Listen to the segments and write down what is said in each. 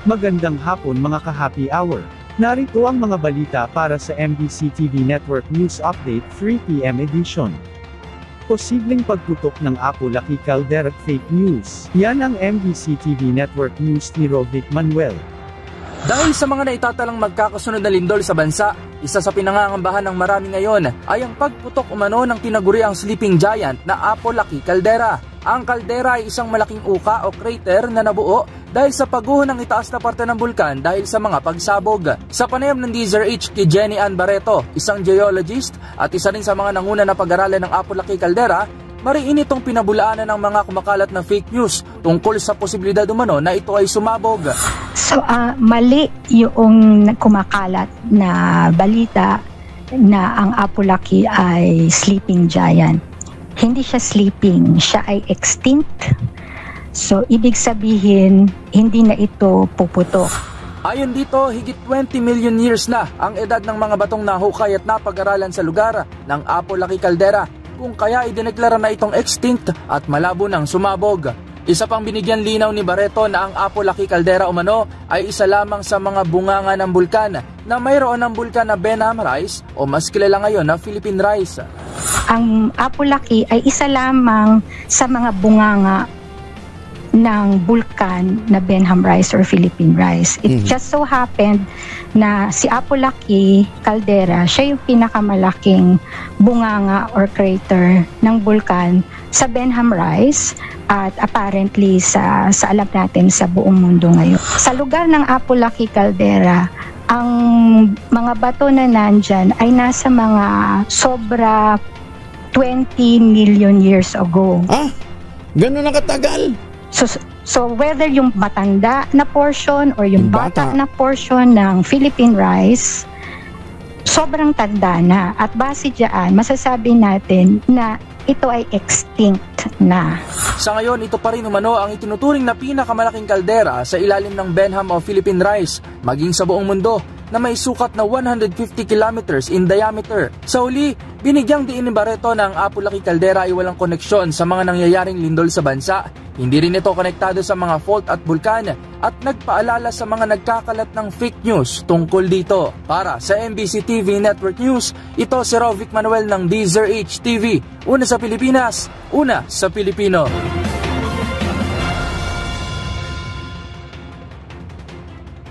Magandang hapon mga ka-happy hour. Narito ang mga balita para sa MBC TV Network News Update 3 PM edition. Posibleng pagputok ng Apo Lucky Caldera fake news. Yan ang MBC TV Network News ni Rovic Manuel. Dahil sa mga naitatalang magkakasunod na lindol sa bansa, isa sa pinangangambahan ng marami ngayon ay ang pagputok umano ng tinaguriang sleeping giant na Apo Lucky Caldera. Ang kaldera ay isang malaking uka o crater na nabuo dahil sa pagguho ng itaas na parte ng bulkan dahil sa mga pagsabog. Sa panayam ng DZRH kay Jenny Ann Barreto, isang geologist at isa rin sa mga nanguna na pag-aralan ng Apo Lucky Caldera, mariin itong pinabulaanan ng mga kumakalat na fake news tungkol sa posibilidad umano na ito ay sumabog. So, mali yung kumakalat na balita na ang Apo Lucky ay sleeping giant. Hindi siya sleeping, siya ay extinct. So, ibig sabihin, hindi na ito puputok. Ayon dito, higit 20 million years na ang edad ng mga batong nahukay at napag-aralan sa lugar ng Apo Lucky Caldera, kung kaya idineklara na itong extinct at malabo ng sumabog. Isa pang binigyan linaw ni Barreto na ang Apo Lucky Caldera umano ay isa lamang sa mga bunganga ng bulkan na mayroon ng bulkan na Benham Rise o mas kilala ngayon na Philippine Rise. Ang Apo Lucky ay isa lamang sa mga bunganga ng bulkan na Benham Rise or Philippine Rise. It just so happened na si Apo Lucky Caldera, siya yung pinakamalaking bunganga or crater ng bulkan sa Benham Rise at apparently sa alam natin sa buong mundo ngayon. Sa lugar ng Apo Lucky Caldera, ang mga bato na nandyan ay nasa mga sobra 20 million years ago. Ganun na katagal? So whether yung matanda na portion or yung bata na portion ng Philippine Rise, sobrang tanda na. At base dyan, masasabi natin na ito ay extinct na. Sa ngayon, ito pa rin umano ang itinuturing na pinakamalaking kaldera sa ilalim ng Benham o Philippine Rise, maging sa buong mundo, na may sukat na 150 kilometers in diameter. Sa huli, binigyang diin ni Barreto na ang Apo Lucky Caldera ay walang koneksyon sa mga nangyayaring lindol sa bansa. Hindi rin ito konektado sa mga fault at bulkan at nagpaalala sa mga nagkakalat ng fake news tungkol dito. Para sa MBC TV Network News, ito si Rovic Manuel ng DZRH TV. Una sa Pilipinas, una sa Pilipino.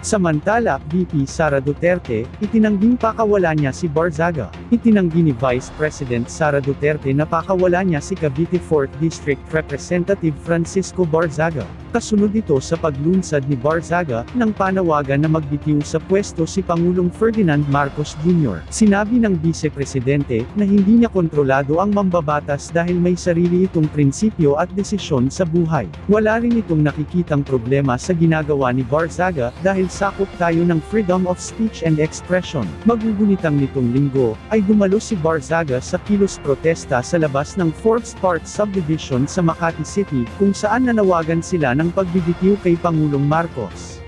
Samantala, VP Sara Duterte, itinangging pakawalan niya si Barzaga. Itinanggi ni Vice President Sara Duterte na pakawalan niya si Cavite 4th District Representative Francisco Barzaga. Kasunod ito sa paglunsad ni Barzaga ng panawagan na magbitiw sa pwesto si Pangulong Ferdinand Marcos Jr. Sinabi ng Vice Presidente na hindi niya kontrolado ang mambabatas dahil may sarili itong prinsipyo at desisyon sa buhay. Wala rin itong nakikitang problema sa ginagawa ni Barzaga dahil sakop tayo ng freedom of speech and expression. Magugunitang nitong linggo, ay dumalo si Barzaga sa kilos protesta sa labas ng Forbes Park Subdivision sa Makati City, kung saan nanawagan sila ng pagbibitiw kay Pangulong Marcos.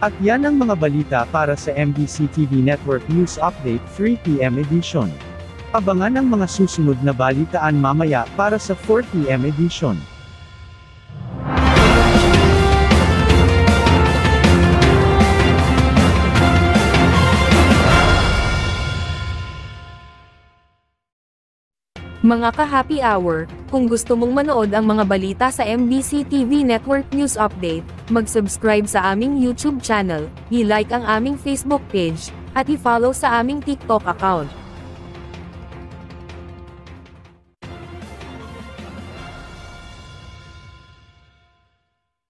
At yan ang mga balita para sa MBC TV Network News Update 3 PM edition. Abangan ang mga susunod na balitaan mamaya para sa 4 PM edition. Mga ka-happy hour, kung gusto mong manood ang mga balita sa MBC TV Network News Update, mag-subscribe sa aming YouTube channel, i-like ang aming Facebook page, at i-follow sa aming TikTok account.